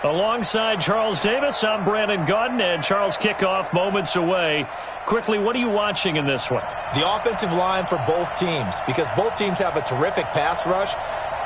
Alongside Charles Davis, I'm Brandon Gaudin, and Charles, kickoff moments away. Quickly, what are you watching in this one? The offensive line for both teams, because both teams have a terrific pass rush.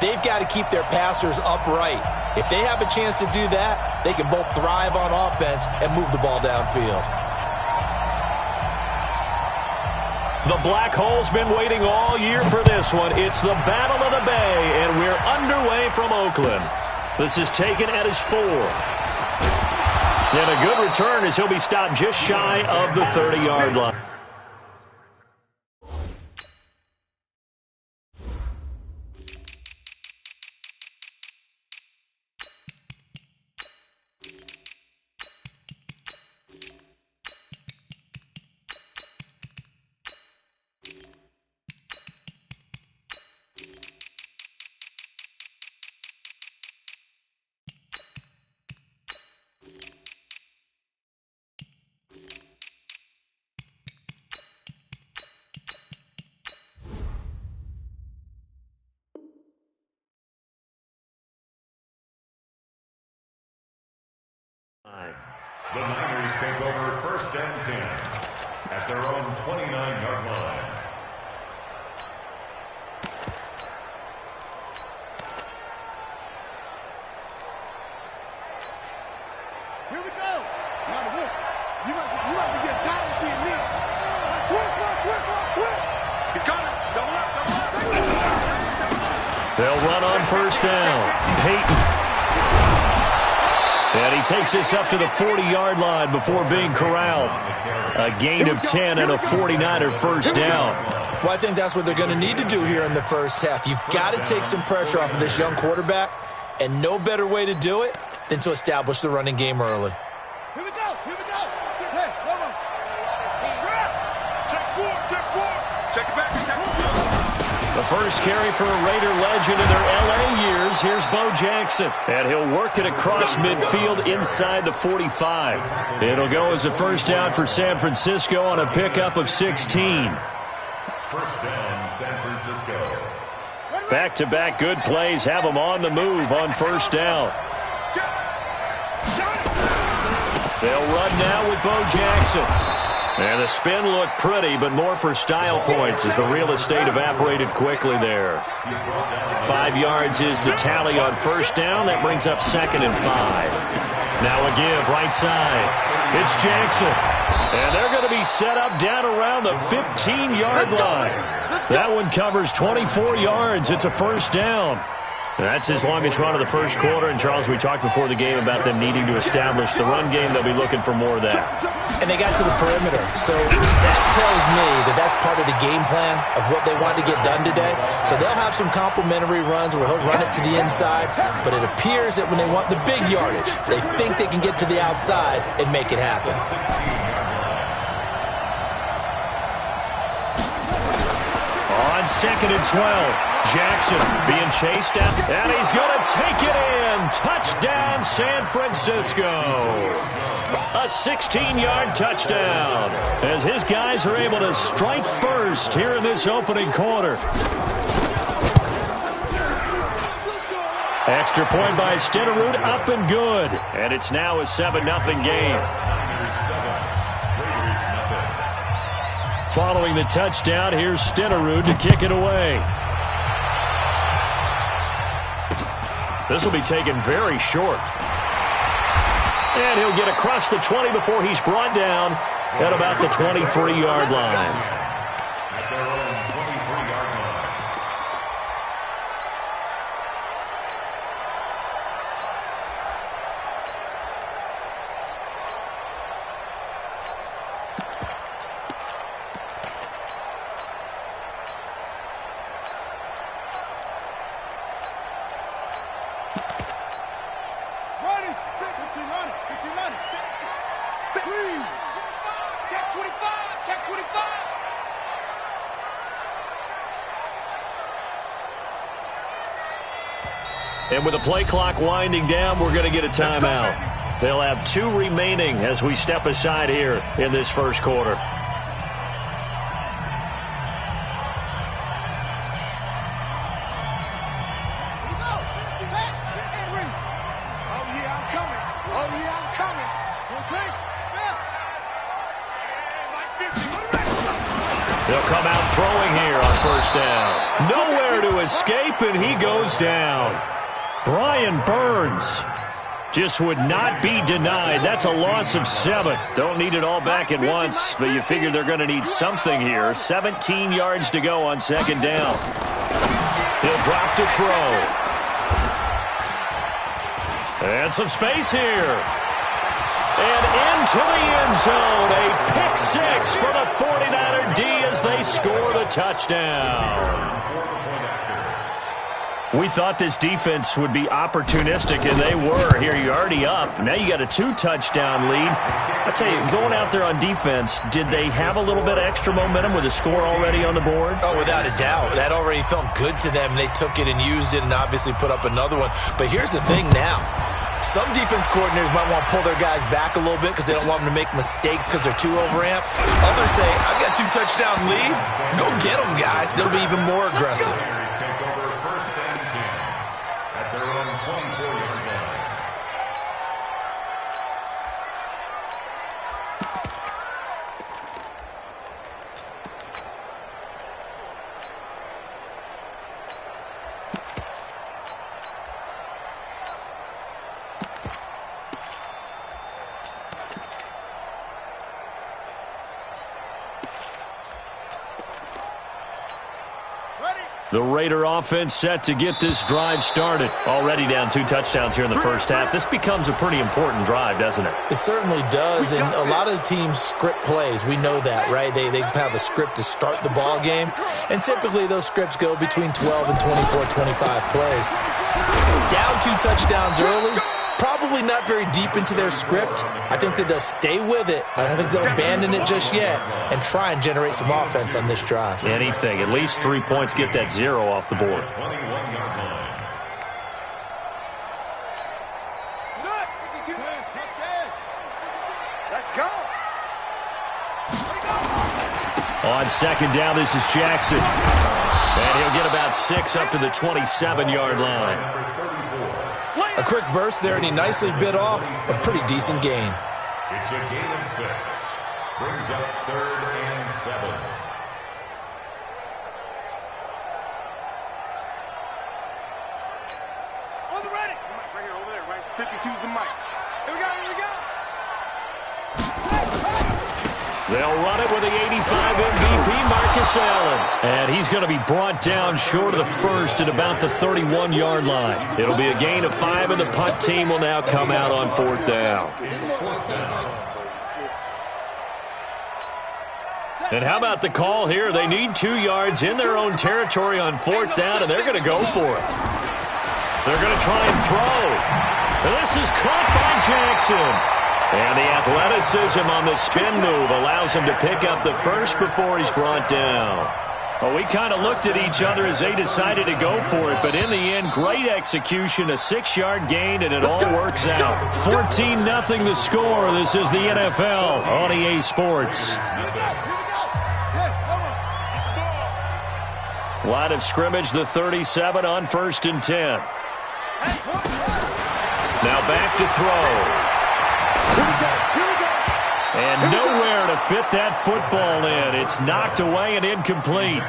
They've got to keep their passers upright. If they have a chance to do that, they can both thrive on offense and move the ball downfield. The Black Hole's been waiting all year for this one. It's the Battle of the Bay, and we're underway from Oakland. This is taken at his 4. And a good return as he'll be stopped just shy of the 30-yard line. The Niners take over 1st and 10 at their own 29-yard line. Here we go. Now, you must be getting tired of seeing me. Switch. He's coming. Double up. They'll run on 1st down. Peyton. And he takes this up to the 40-yard line before being corralled. A gain of 10 and a 49er 1st down. Well, I think that's what they're going to need to do here in the first half. You've got to take some pressure off of this young quarterback, and no better way to do it than to establish the running game early. Here we go. Hey, come on. Check 4. Check it back. The first carry for a Raider legend in their L.A. years. Here's Bo Jackson. And he'll work it across midfield inside the 45. It'll go as a 1st down for San Francisco on a pickup of 16. 1st down, San Francisco. Back-to-back good plays have them on the move on 1st down. They'll run now with Bo Jackson. And the spin looked pretty, but more for style points as the real estate evaporated quickly there. 5 yards is the tally on 1st down. That brings up 2nd and 5. Now a give right side. It's Jackson. And they're going to be set up down around the 15-yard line. That one covers 24 yards. It's a 1st down. That's his longest run of the first quarter. And, Charles, we talked before the game about them needing to establish the run game. They'll be looking for more of that. And they got to the perimeter. So that tells me that that's part of the game plan of what they want to get done today. So they'll have some complementary runs where he'll run it to the inside. But it appears that when they want the big yardage, they think they can get to the outside and make it happen. On 2nd and 12. Jackson being chased out, and he's going to take it in. Touchdown, San Francisco. A 16-yard touchdown as his guys are able to strike first here in this opening quarter. Extra point by Stenerud, up and good. And it's now a 7-0 game. Following the touchdown, here's Stenerud to kick it away. This will be taken very short. And he'll get across the 20 before he's brought down at about the 23-yard line. And with the play clock winding down, we're going to get a timeout. They'll have 2 remaining as we step aside here in this first quarter. Oh, yeah, I'm coming. They'll come out throwing here on first down. Nowhere to escape, and he goes down. Brian Burns just would not be denied. That's a loss of 7. Don't need it all back at once, but you figure they're going to need something here. 17 yards to go on second down. He'll drop to throw. And some space here. And into the end zone. A pick 6 for the 49er D as they score the touchdown. We thought this defense would be opportunistic, and they were. Here, you're already up. Now you got a 2-touchdown lead. I tell you, going out there on defense, did they have a little bit of extra momentum with a score already on the board? Oh, without a doubt. That already felt good to them. They took it and used it and obviously put up another one. But here's the thing now. Some defense coordinators might want to pull their guys back a little bit because they don't want them to make mistakes because they're too overamped. Others say, I've got 2-touchdown lead. Go get them, guys. They'll be even more aggressive. The Raider offense set to get this drive started. Already down 2 touchdowns here in the first half. This becomes a pretty important drive, doesn't it? It certainly does, and a lot of the teams script plays. We know that, right? They have a script to start the ball game, and typically those scripts go between 12 and 24, 25 plays. Down 2 touchdowns early, probably not very deep into their script. I think that they'll stay with it. I don't think they'll abandon it just yet and try and generate some offense on this drive. Anything. At least 3 points, get that 0 off the board. Let's go. On second down, this is Jackson. And he'll get about 6 up to the 27-yard line. A quick burst there, and he nicely bit off a pretty decent gain. It's a gain of 6. Brings up 3rd and 7. On the ready. Right here, over there, right? 52's the mic. Here we go, here we go. They'll run it with the 85 MVP, Marcus Allen. And he's going to be brought down short of the first at about the 31-yard line. It'll be a gain of 5, and the punt team will now come out on 4th down. And how about the call here? They need 2 yards in their own territory on 4th down, and they're going to go for it. They're going to try and throw. And this is caught by Jackson. And the athleticism on the spin move allows him to pick up the first before he's brought down. Well, we kind of looked at each other as they decided to go for it, but in the end, great execution, a 6-yard gain, and it all works out. 14-0 the score. This is the NFL on EA Sports. Line of scrimmage, the 37 on 1st and 10. Now back to throw. And nowhere to fit that football in. It's knocked away and incomplete.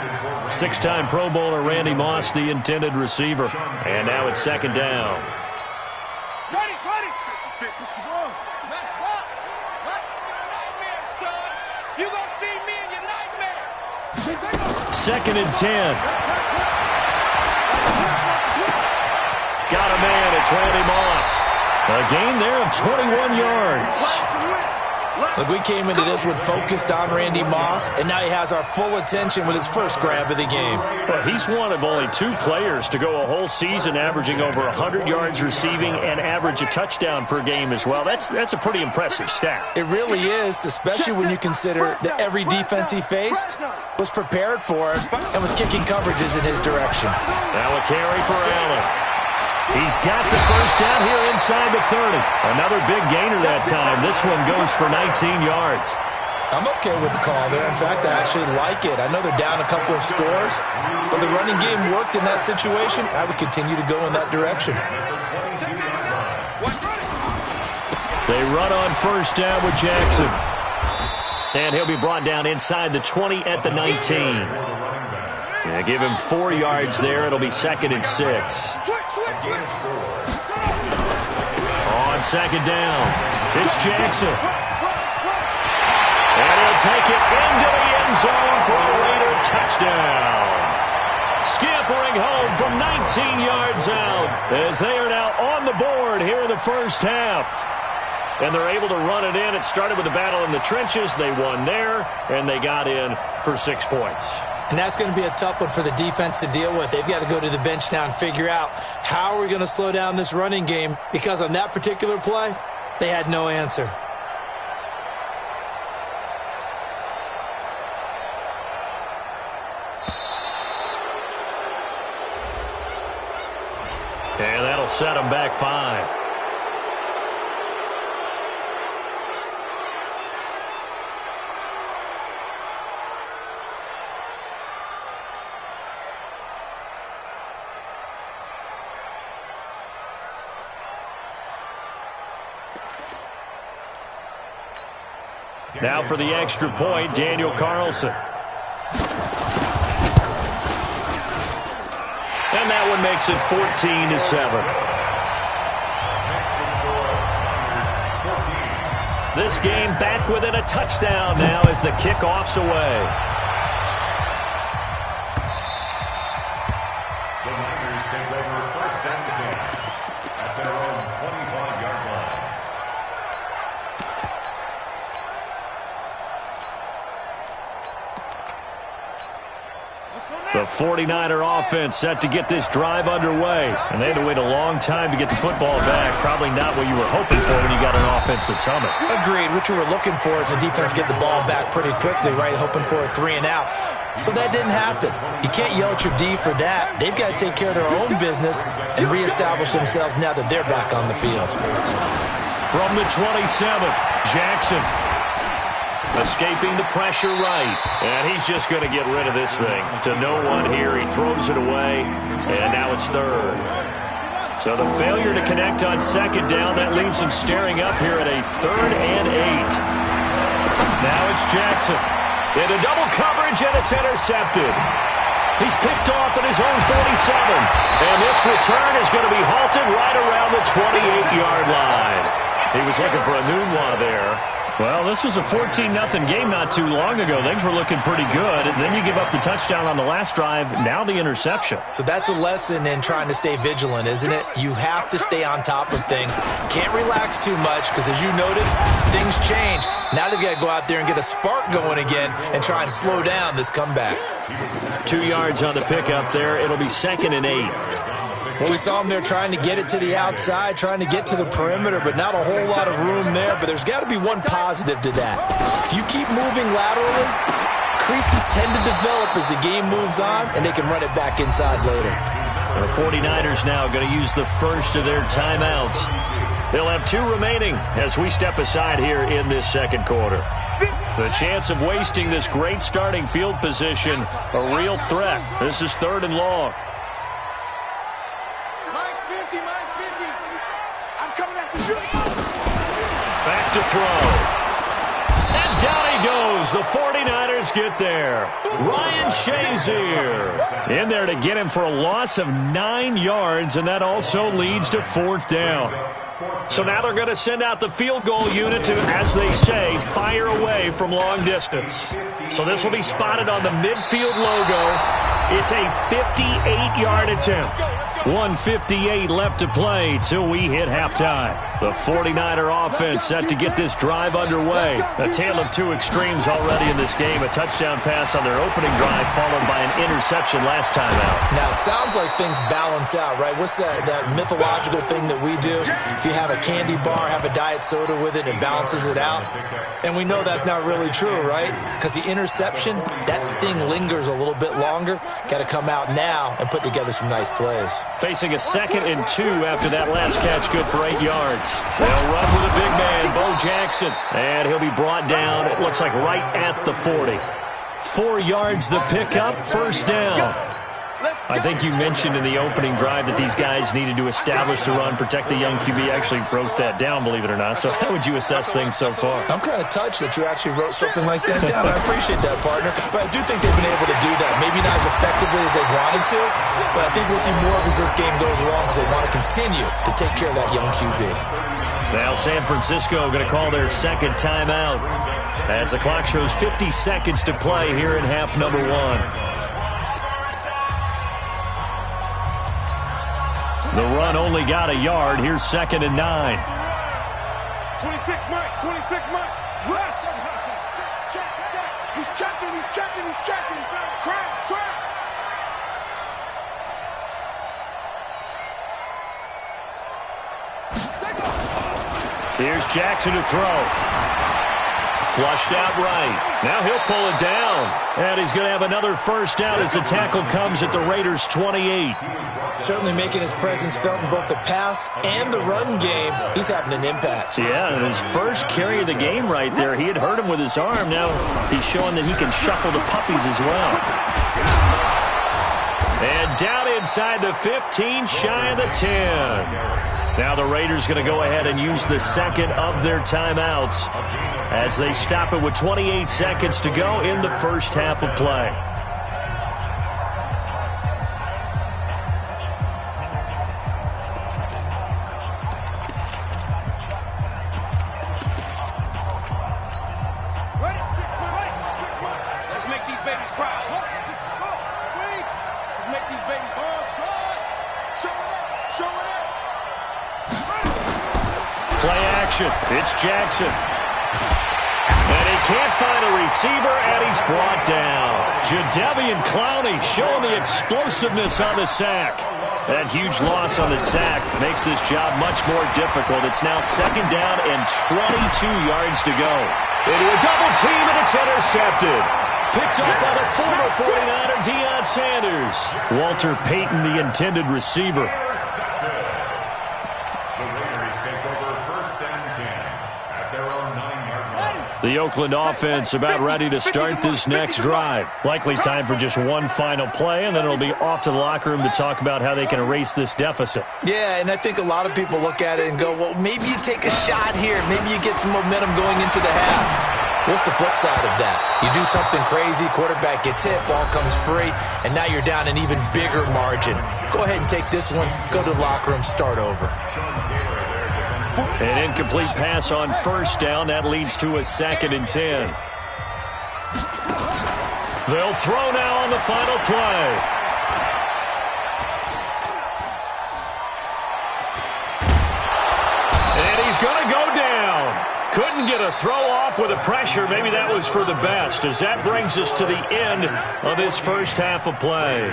6-time Pro Bowler Randy Moss, the intended receiver. And now it's 2nd down. Ready. That's what. Nightmare, son. You gonna see me in your nightmares. 2nd and 10. Got a man. It's Randy Moss. A gain there of 21 yards. Look, we came into this one focused on Randy Moss, and now he has our full attention with his first grab of the game. Well, he's one of only 2 players to go a whole season averaging over 100 yards receiving and average a touchdown per game as well. That's a pretty impressive stat. It really is, especially when you consider that every defense he faced was prepared for him and was kicking coverages in his direction. Now a carry for Allen. He's got the first down here inside the 30. Another big gainer that time. This one goes for 19 yards. I'm okay with the call there. In fact, I actually like it. I know they're down a couple of scores, but the running game worked in that situation. I would continue to go in that direction. They run on first down with Jackson. And he'll be brought down inside the 20 at the 19. Yeah, give him 4 yards there. It'll be 2nd and 6. On 2nd down, it's Jackson. And he'll take it into the end zone for a Raider touchdown. Scampering home from 19 yards out as they are now on the board here in the first half. And they're able to run it in. It started with a battle in the trenches. They won there, and they got in for 6 points. And that's going to be a tough one for the defense to deal with. They've got to go to the bench now and figure out how are we going to slow down this running game, because on that particular play, they had no answer. And that'll set them back 5. Now for the extra point, Daniel Carlson. And that one makes it 14-7. This game back within a touchdown now as the kickoff's away. The Niners take over 1st and 10 at their own 25-yard line. The 49er offense set to get this drive underway. And they had to wait a long time to get the football back. Probably not what you were hoping for when you got an offense that's humming. Agreed. What you were looking for is the defense get the ball back pretty quickly, right? Hoping for a 3 and out. So that didn't happen. You can't yell at your D for that. They've got to take care of their own business and reestablish themselves now that they're back on the field. From the 27th, Jackson. Escaping the pressure right. And he's just going to get rid of this thing. To no one here. He throws it away. And now it's 3rd. So the failure to connect on 2nd down, that leaves him staring up here at a 3rd and 8. Now it's Jackson. Into double coverage, and it's intercepted. He's picked off at his own 47. And this return is going to be halted right around the 28-yard line. He was looking for a Nunwa there. Well, this was a 14-0 game not too long ago. Things were looking pretty good. And then you give up the touchdown on the last drive. Now the interception. So that's a lesson in trying to stay vigilant, isn't it? You have to stay on top of things. Can't relax too much because, as you noted, things change. Now they've got to go out there and get a spark going again and try and slow down this comeback. 2 yards on the pickup there. It'll be 2nd and 8. Well, we saw him there trying to get it to the outside, trying to get to the perimeter, but not a whole lot of room there. But there's got to be one positive to that. If you keep moving laterally, creases tend to develop as the game moves on, and they can run it back inside later. The 49ers now going to use the first of their timeouts. They'll have 2 remaining as we step aside here in this 2nd quarter. The chance of wasting this great starting field position, a real threat. This is 3rd and long. Mine's 50. I'm coming after you. Back to throw. And down he goes. The 49ers get there. Ryan Shazier in there to get him for a loss of 9 yards, and that also leads to 4th down. So now they're going to send out the field goal unit to, as they say, fire away from long distance. So this will be spotted on the midfield logo. It's a 58-yard attempt. 1:58 left to play till we hit halftime. The 49er offense set to get this drive underway. A tale of 2 extremes already in this game. A touchdown pass on their opening drive followed by an interception last time out. Now, it sounds like things balance out, right? What's that mythological thing that we do? If you have a candy bar, have a diet soda with it, it balances it out. And we know that's not really true, right? Because the interception, that sting lingers a little bit longer. Got to come out now and put together some nice plays. Facing a 2nd and 2 after that last catch, good for 8 yards. They'll run with a big man, Bo Jackson. And he'll be brought down, it looks like right at the 40. 4 yards the pickup, 1st down. I think you mentioned in the opening drive that these guys needed to establish the run, protect the young QB. Actually wrote that down, believe it or not. So how would you assess things so far? I'm kind of touched that you actually wrote something like that down. I appreciate that, partner. But I do think they've been able to do that. Maybe not as effectively as they wanted to, but I think we'll see more of as this game goes along because they want to continue to take care of that young QB. Now San Francisco going to call their second timeout as the clock shows 50 seconds to play here in half number 1. The run only got a yard. Here's 2nd and 9. 26 Mike, 26 Mike. Rush. Check. He's checking. Crash. Here's Jackson to throw. Flushed out right. Now he'll pull it down. And he's going to have another first down as the tackle comes at the Raiders' 28. Certainly making his presence felt in both the pass and the run game. He's having an impact. Yeah, and his first carry of the game right there. He had hurt him with his arm. Now he's showing that he can shuffle the puppies as well. And down inside the 15, shy of the 10. Now the Raiders going to go ahead and use the second of their timeouts as they stop it with 28 seconds to go in the first half of play. Let's make these babies proud. Let's make these babies proud. Show it up. Play action. It's Jackson. And he can't find a receiver, and he's brought down. Jadeveon Clowney showing the explosiveness on the sack. That huge loss on the sack makes this job much more difficult. It's now 2nd down and 22 yards to go. Into a double team, and it's intercepted. Picked up by the former 49er, Deion Sanders. Walter Payton, the intended receiver. The Oakland offense about ready to start this next drive. Likely time for just one final play, and then it'll be off to the locker room to talk about how they can erase this deficit. Yeah, and I think a lot of people look at it and go, well, maybe you take a shot here. Maybe you get some momentum going into the half. What's the flip side of that? You do something crazy, quarterback gets hit, ball comes free, and now you're down an even bigger margin. Go ahead and take this one, go to the locker room, start over. An incomplete pass on first down. That leads to a 2nd and 10. They'll throw now on the final play. And he's going to go down. Couldn't get a throw off with the pressure. Maybe that was for the best, as that brings us to the end of this first half of play.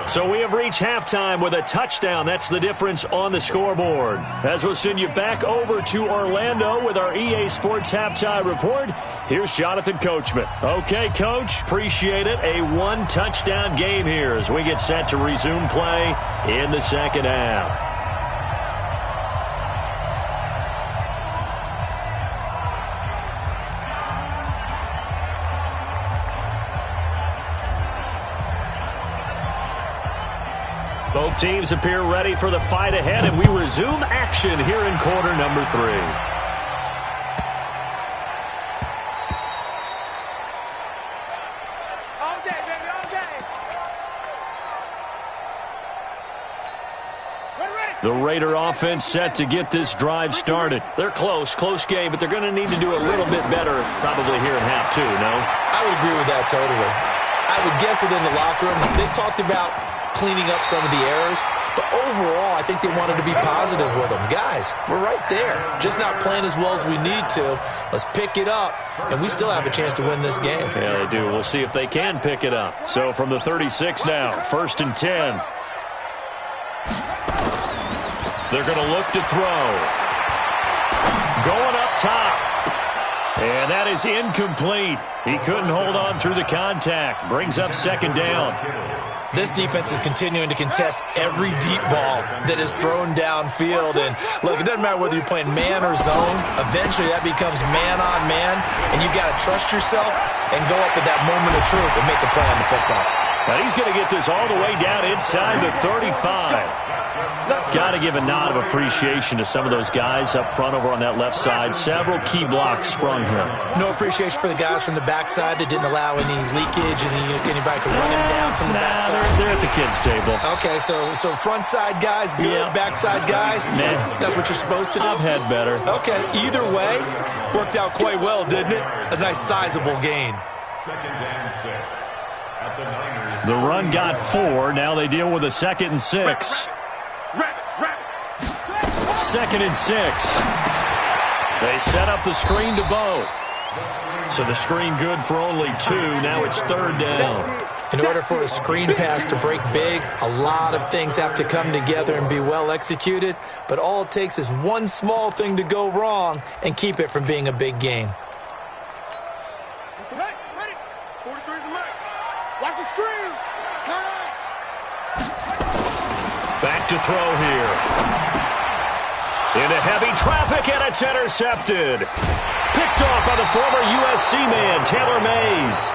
So we have reached halftime with a touchdown. That's the difference on the scoreboard. As we'll send you back over to Orlando with our EA Sports Halftime Report, here's Jonathan Coachman. Okay, Coach, appreciate it. A one-touchdown game here as we get set to resume play in the second half. Both teams appear ready for the fight ahead, and we resume action here in quarter number 3. All day, baby, all day. Ready. The Raider offense set to get this drive started. They're close game, but they're going to need to do a little bit better probably here in half 2, no? I would agree with that totally. I would guess it in the locker room. They talked about cleaning up some of the errors, but overall, I think they wanted to be positive with them. Guys, we're right there. Just not playing as well as we need to. Let's pick it up, and we still have a chance to win this game. Yeah, they do. We'll see if they can pick it up. So from the 36 now, 1st and 10. They're going to look to throw. Going up top. And that is incomplete. He couldn't hold on through the contact. Brings up 2nd down. This defense is continuing to contest every deep ball that is thrown downfield. And, look, it doesn't matter whether you're playing man or zone. Eventually, that becomes man-on-man, and you've got to trust yourself and go up at that moment of truth and make a play on the football. And he's going to get this all the way down inside the 35. Got to give a nod of appreciation to some of those guys up front over on that left side. Several key blocks sprung here. No appreciation for the guys from the backside that didn't allow any leakage and anybody could run him down from the backside. They're at the kids' table. Okay, so front side guys good, backside guys, that's what you're supposed to do? I've had better. Okay, either way, worked out quite well, didn't it? A nice sizable gain. 2nd and 6 at the Niners. The run got 4. Now they deal with a 2nd and 6. 2nd and 6. They set up the screen to Bo. So the screen good for only 2. Now it's 3rd down. In order for a screen pass to break big, a lot of things have to come together and be well executed. But all it takes is one small thing to go wrong and keep it from being a big game. Hey, ready? 43's the mark. Watch the screen. Pass. Back to throw here. Into heavy traffic, and it's intercepted. Picked off by the former USC man, Taylor Mays.